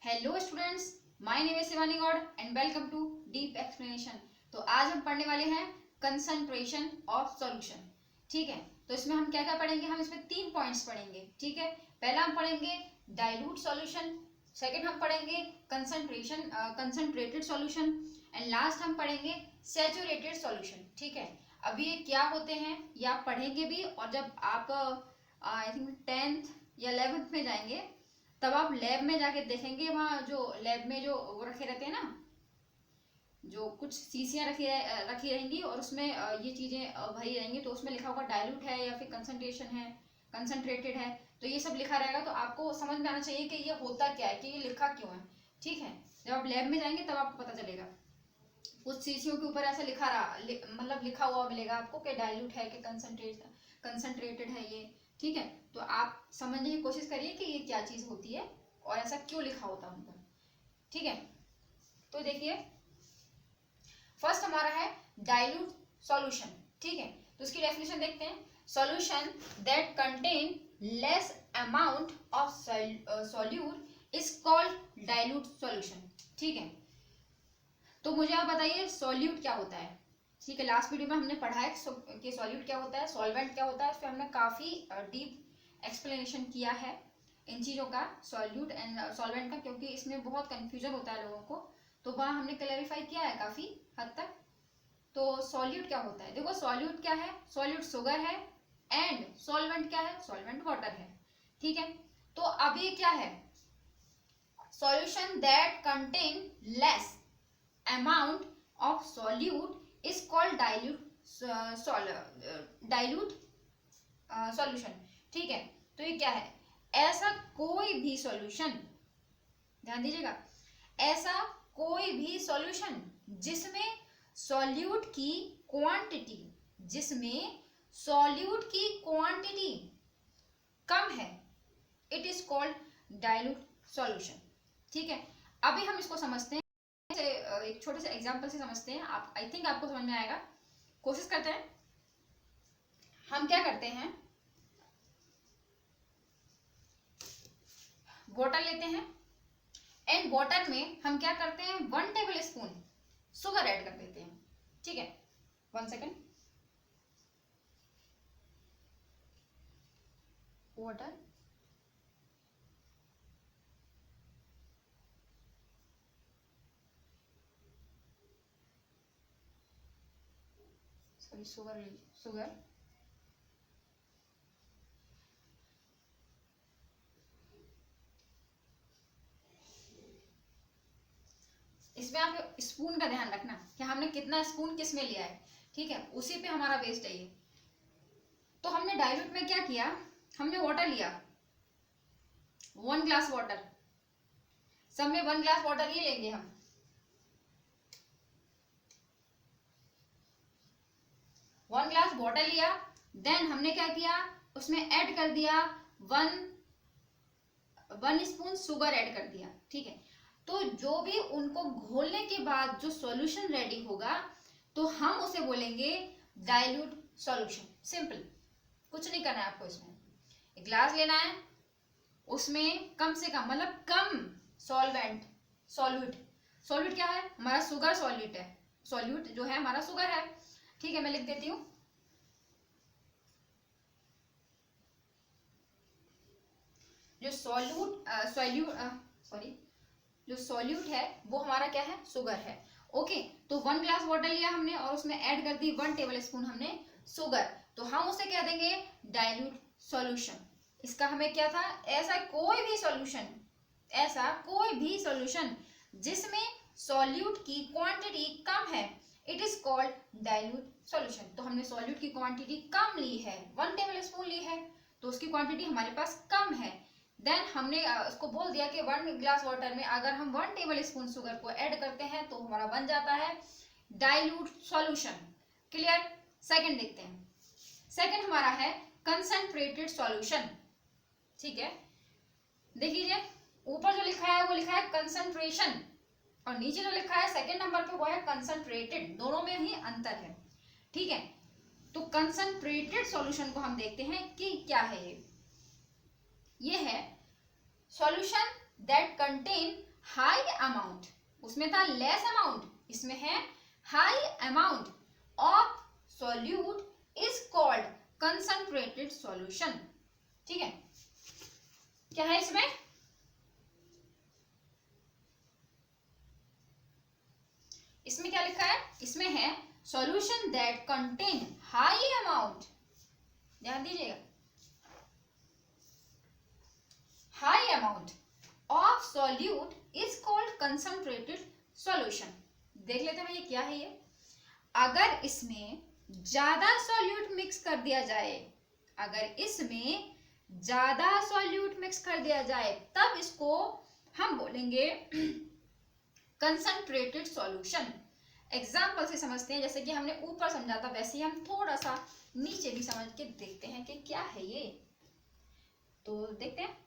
Hello students, my name is Shivani Gaur and welcome to deep explanation. तो आज हम पढ़ने वाले हैं कंसंट्रेशन ऑफ सॉल्यूशन। ठीक है, तो इसमें हम क्या क्या पढ़ेंगे? हम इसमें 3 पॉइंट्स पढ़ेंगे। ठीक है, पहला हम पढ़ेंगे डाइल्यूट सॉल्यूशन, सेकंड हम पढ़ेंगे कंसंट्रेटेड सॉल्यूशन एंड लास्ट हम पढ़ेंगे सैचुरेटेड सॉल्यूशन। ठीक है, अभी ये क्या होते हैं ये आप पढ़ेंगे भी, और जब आप आई थिंक 10th या 11th में जाएंगे तब आप लैब में जाके देखेंगे, वहाँ जो लैब में जो वो रखे रहते हैं ना, जो कुछ शीशियाँ रखी रहेंगी और उसमें ये चीज़ें भरी रहेंगी, तो उसमें लिखा होगा डाइल्यूट है या फिर कंसंट्रेशन है, कंसंट्रेटेड है, तो ये सब लिखा रहेगा। तो आपको समझ में आना चाहिए कि ये होता क्या है, कि ये लिखा क्यों है। ठीक है, जब आप लैब में जाएंगे तब आपको पता चलेगा। कुछ शीशियों के ऊपर ऐसा मतलब लिखा हुआ मिलेगा आपको कि डाइल्यूट है कि कंसंट्रेटेड है ये। ठीक है, तो आप समझने की कोशिश करिए कि ये क्या चीज़ होती है और ऐसा क्यों लिखा होता है उन पर। ठीक है, तो देखिए फर्स्ट हमारा है डाइल्यूट सॉल्यूशन। ठीक है, तो इसकी डेफिनेशन देखते हैं। Solution that contain less amount of solute is called dilute solution. ठीक है, तो मुझे आप बताइए सॉल्यूट क्या होता है। ठीक है, लास्ट वीडियो में हमने पढ़ा है कि सॉल्यूट क्या होता है, सॉल्वेंट क्या होता है, इस पर हमने काफ़ी डीप एक्सप्लेनेशन किया है इन चीज़ों का, सॉल्यूट एंड सॉल्वेंट का, क्योंकि इसमें बहुत कंफ्यूजन होता है लोगों को, तो वहाँ हमने क्लैरिफाई किया है काफ़ी हद तक। तो सॉल्यूट क्या होता है, देखो सॉल्यूट क्या है, सॉल्यूट शुगर है एंड सॉल्वेंट क्या है, सॉल्वेंट वाटर है। ठीक है, तो अब ये क्या है, solution that contain less amount of solute is called dilute solution। ठीक है, तो ये क्या है, ऐसा कोई भी सॉल्यूशन, ध्यान दीजिएगा, ऐसा कोई भी सॉल्यूशन जिसमें सॉल्यूट की क्वांटिटी कम है, it is called dilute solution. ठीक है, अभी हम इसको समझते हैं, एक छोटे से एग्जांपल से समझते हैं। आप आई थिंक आपको समझ में आएगा। कोशिश करते हैं, हम क्या करते हैं, वाटर लेते हैं एंड वाटर में हम क्या करते हैं, 1 टेबल स्पून शुगर ऐड कर देते हैं। ठीक है, 1 सेकेंड, वाटर शुगर इसमें आप स्पून का ध्यान रखना कि हमने कितना स्पून किस में लिया है। ठीक है, उसी पे हमारा वेस्ट है ये। तो हमने डाइल्यूट में क्या किया, हमने वाटर लिया, 1 ग्लास वाटर, सब में 1 ग्लास वाटर ही लेंगे हम। 1 ग्लास वाटर लिया, देन हमने क्या किया, उसमें ऐड कर दिया 1 स्पून शुगर ऐड कर दिया। ठीक है, तो जो भी उनको घोलने के बाद जो सॉल्यूशन रेडी होगा, तो हम उसे बोलेंगे डाइल्यूट सॉल्यूशन। सिंपल, कुछ नहीं करना है आपको। इसमें एक ग्लास लेना है, उसमें कम से कम मतलब कम सॉल्यूट क्या है, हमारा शुगर सॉल्यूट है, सॉल्यूट जो है हमारा शुगर है। ठीक है, मैं लिख देती हूँ, जो जो सॉल्यूट है वो हमारा क्या है, शुगर है। ओके, तो 1 ग्लास वाटर लिया हमने और उसमें ऐड कर दी 1 टेबल स्पून हमने शुगर, तो हम उसे कह देंगे डाइल्यूट सॉल्यूशन। इसका हमें क्या था, ऐसा कोई भी सॉल्यूशन जिसमें सॉल्यूट की क्वांटिटी कम है, it is called dilute solution. तो हमने सॉल्यूट की क्वांटिटी कम ली है, 1 टेबल स्पून ली है, तो उसकी क्वांटिटी हमारे पास कम है। देन हमने उसको बोल दिया कि 1 ग्लास वाटर में अगर हम 1 टेबल स्पून शुगर को ऐड करते हैं तो हमारा बन जाता है डाइल्यूट सॉल्यूशन। क्लियर? सेकंड देखते हैं, सेकंड हमारा है कंसंट्रेटेड सॉल्यूशन। ठीक है, देखिए ऊपर जो लिखा है वो लिखा है कंसंट्रेशन, और नीचे जो लिखा है सेकंड नंबर पे वो है कंसंट्रेटेड, दोनों में ही अंतर है। ठीक है, तो कंसंट्रेटेड सॉल्यूशन को हम देखते हैं कि क्या है ये है solution that contain high amount, उसमें था लेस अमाउंट, इसमें है high amount of solute is called concentrated solution. ठीक है, क्या है इसमें, इसमें क्या लिखा है, इसमें है solution that contain high amount, ध्यान दीजिएगा, high amount of solute is called concentrated solution. देख लेते हैं ये क्या है। ये अगर इसमें ज्यादा सॉल्यूट मिक्स कर दिया जाए, अगर इसमें ज्यादा सॉल्यूट मिक्स कर दिया जाए तब इसको हम बोलेंगे कंसंट्रेटेड सॉल्यूशन। एग्जाम्पल से समझते हैं, जैसे कि हमने ऊपर समझा था वैसे ही हम थोड़ा सा नीचे भी समझ के देखते हैं कि क्या है ये। तो देखते हैं,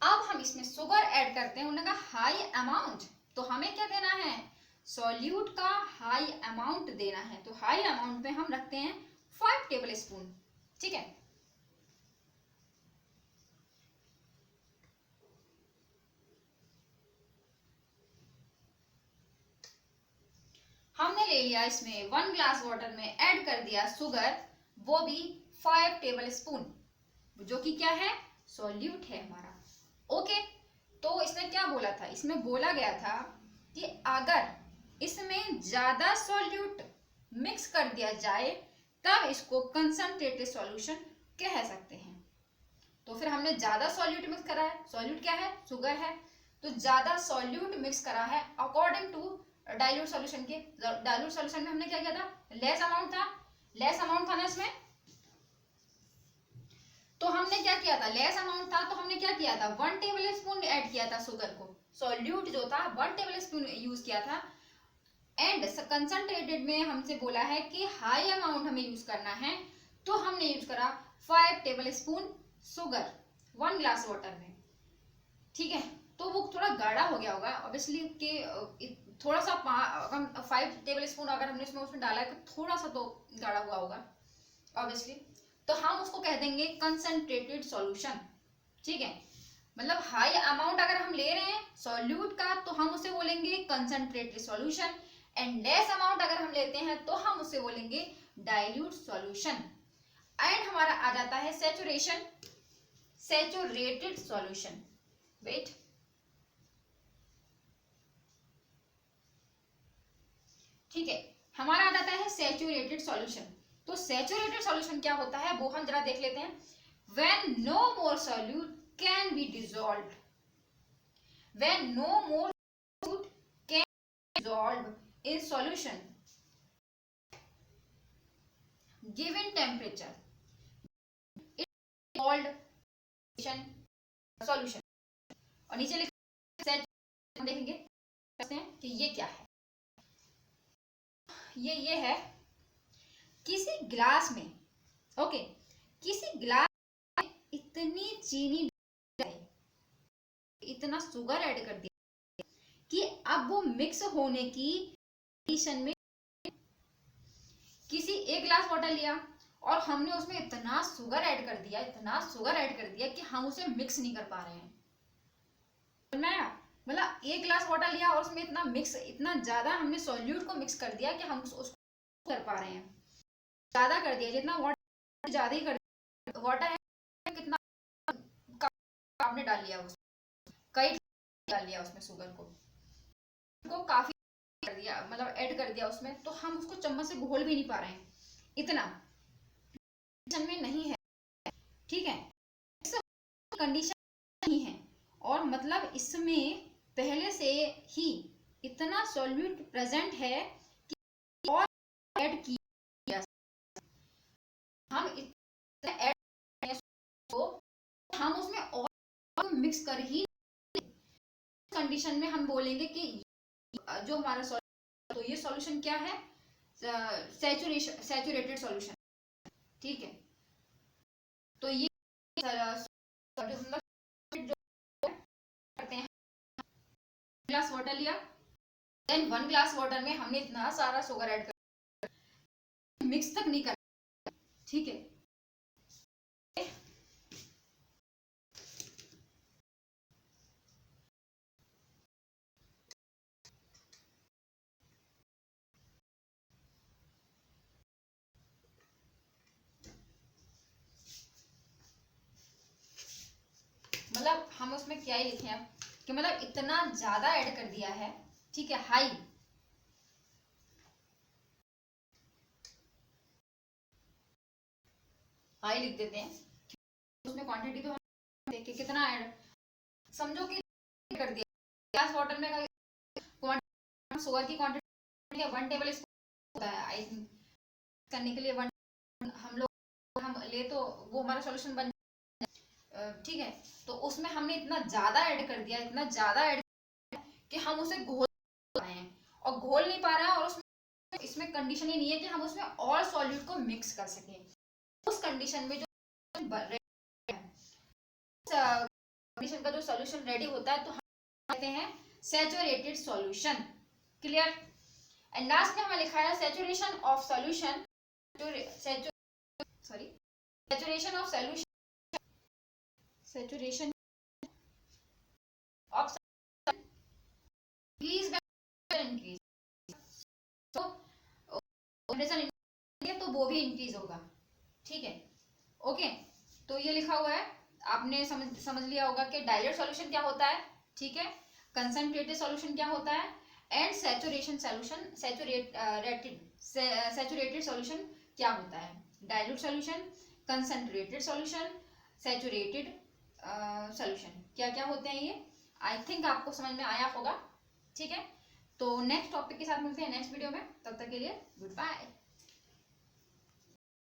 अब हम इसमें शुगर ऐड करते हैं। उन्होंने कहा हाई अमाउंट, तो हमें क्या देना है, सॉल्यूट का हाई अमाउंट देना है। तो हाई अमाउंट में हम रखते हैं 5 टेबल स्पून। ठीक है, हमने ले लिया, इसमें 1 ग्लास वाटर में ऐड कर दिया शुगर, वो भी 5 टेबल स्पून, जो कि क्या है, सॉल्यूट है हमारा। ओके, तो इसने क्या बोला था, इसमें बोला गया था कि अगर इसमें ज्यादा सॉल्यूट मिक्स कर दिया जाए तब इसको कंसंट्रेटेड सॉल्यूशन कह सकते हैं। तो फिर हमने ज्यादा सॉल्यूट मिक्स करा है, सॉल्यूट क्या है, शुगर है, तो ज्यादा सॉल्यूट मिक्स करा है अकॉर्डिंग टू डाइल्यूट सॉल्यूशन के। डाइल्यूट सॉल्यूशन में हमने क्या किया था, लेस अमाउंट था, लेस अमाउंट था ना इसमें, तो हमने क्या किया था, लेस अमाउंट था तो हमने क्या किया था, 1 टेबल स्पून ऐड किया था शुगर को, सॉल्यूट जो था 1 टेबल स्पून यूज किया था। एंड कंसंट्रेटेड में हमसे बोला है कि हाई अमाउंट हमें यूज करना है, तो हमने यूज करा 5 table spoon sugar 1 glass water में। ठीक है, तो वो थोड़ा गाढ़ा हो गया होगा ऑब्वियसली कि थोड़ा सा 5 टेबल स्पून अगर हमने उसमें डाला है तो थोड़ा सा तो गाढ़ा हुआ होगा ऑब्वियसली, तो हम उसको कह देंगे कंसंट्रेटेड सॉल्यूशन। ठीक है, मतलब हाई अमाउंट अगर हम ले रहे हैं सॉल्यूट का तो हम उसे बोलेंगे concentrated solution, and less amount अगर हम लेते हैं तो हम उसे बोलेंगे डाइल्यूट सॉल्यूशन। एंड हमारा आ जाता है सैचुरेशन, सैचुरेटेड सॉल्यूशन। वेट, ठीक है, हमारा आ जाता है सैचुरेटेड सॉल्यूशन। तो सैचुरेटेड सॉल्यूशन क्या होता है वो हम जरा देख लेते हैं। When no more solute can be dissolved, when no more solute can be dissolved in solution given temperature, it is called solution. और नीचे लिखा है, हम देखेंगे कि ये क्या है। ये है किसी ग्लास में, ओके, किसी ग्लास में इतनी चीनी, इतना शुगर ऐड कर दिया कि अब वो मिक्स होने की कंडीशन में, किसी एक ग्लास वाटर लिया और हमने उसमें इतना शुगर ऐड कर दिया, इतना शुगर ऐड कर दिया कि हम उसे मिक्स नहीं कर पा रहे हैं। मतलब एक ग्लास वाटर लिया और उसमें इतना ज्यादा हमने सॉल्यूट को मिक्स कर दिया कि हम उसको कर पा रहे हैं, ज्यादा कर दिया, जितना वाटर ज्यादा ही कर दिया, वाटर है कितना आपने डाल लिया, उसमें कई डाल लिया उसमें शुगर को काफी कर दिया, मतलब ऐड कर दिया उसमें, तो हम उसको चम्मच से घोल भी नहीं पा रहे हैं, इतना कंडीशन में नहीं है। ठीक है, कंडीशन नहीं है, और मतलब इसमें पहले से ही इतना सॉल्यूट प्रेजेंट है कि और ऐड किया, हम इतना ऐड तो हम उसमें और मिक्स कर ही, कंडीशन में हम बोलेंगे कि जो हमारा सॉल्यूशन, तो ये सॉल्यूशन क्या है, सैचुरेटेड सॉल्यूशन। ठीक है, तो ये करते हैं, ग्लास वाटर लिया, देन 1 ग्लास वाटर में हमने इतना सारा शुगर ऐड कर, मिक्स तक नहीं कर, ठीक है। मतलब हम उसमें क्या ही लिखे हैं कि मतलब इतना ज्यादा ऐड कर दिया है, ठीक है, हाई। हाई लिख देते हैं, उसमें क्वांटिटी तो हम देख के कितना ऐड, समझो कि कर दिया ग्लास वाटर में क्वांटिटी, शुगर की क्वांटिटी 1 टेबल स्पून होता है आई थिंक, करने के लिए 1 हम लोग हम ले तो वो हमारा सॉल्यूशन बन, ठीक है। तो उसमें हमने इतना ज्यादा ऐड कर दिया, इतना ज्यादा ऐड कि हम उसे घोल पाए हैं और घोल नहीं पा रहा है, और उसमें इसमें कंडीशन ही नहीं है कि हम उसमें और सॉल्यूट को मिक्स कर सकें। उस कंडीशन में जो कंडीशन का जो सॉल्यूशन रेडी होता है तो हम कहते हैं saturated solution. Clear. And last में हमें लिखा है saturation of solution, sorry saturation of solution, saturation of increase increase, तो टेम्परेचर तो वो भी इंक्रीज होगा, ठीक है। ओके, तो ये लिखा हुआ है, आपने समझ लिया होगा कि डाइल्यूट सॉल्यूशन क्या होता है, ठीक है, कंसंट्रेटेड सॉल्यूशन क्या होता है, and saturation solution, saturated solution क्या होता है। Dilute solution, concentrated solution, saturated solution, क्या क्या होते हैं ये, आई थिंक आपको समझ में आया होगा, ठीक है। तो नेक्स्ट टॉपिक के साथ मिलते हैं नेक्स्ट वीडियो में, तब तक के लिए गुड बाय।